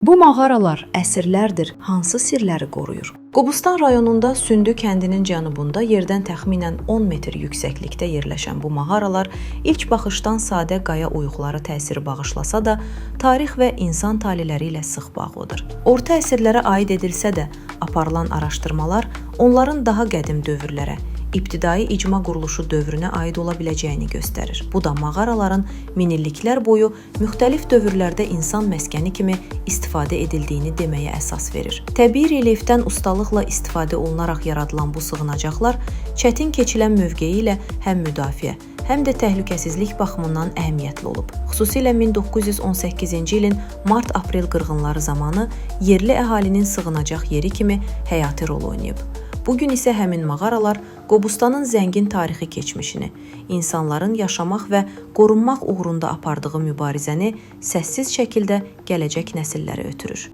Bu mağaralar əsrlərdir hansı sirləri qoruyur? Qobustan rayonunda Sündü kəndinin cənubunda yerdən təxminən 10 metr yüksəklikdə yerləşən bu mağaralar ilk baxışdan sadə qaya oyuqları təsiri bağışlasa da, tarix və insan taleləri ilə sıx bağlıdır. Orta əsrlərə aid edilsə də, aparılan araşdırmalar onların daha qədim dövrlərə, ibtidai icma quruluşu dövrünə aid ola biləcəyini göstərir. Bu da mağaraların minilliklər boyu müxtəlif dövrlərdə insan məskəni kimi istifadə edildiyini deməyə əsas verir. Təbii relyefdən ustalıqla istifadə olunaraq yaradılan bu sığınacaqlar çətin keçilən mövqeyi ilə həm müdafiə, həm də təhlükəsizlik baxımından əhəmiyyətli olub. Xüsusilə 1918-ci ilin mart-aprel qırğınları zamanı yerli əhalinin sığınacaq yeri kimi həyati rol oynayıb. Bugün isə həmin mağaralar Qobustanın zəngin tarixi keçmişini, insanların yaşamaq və qorunmaq uğrunda apardığı mübarizəni səssiz şəkildə gələcək nəsillərə ötürür.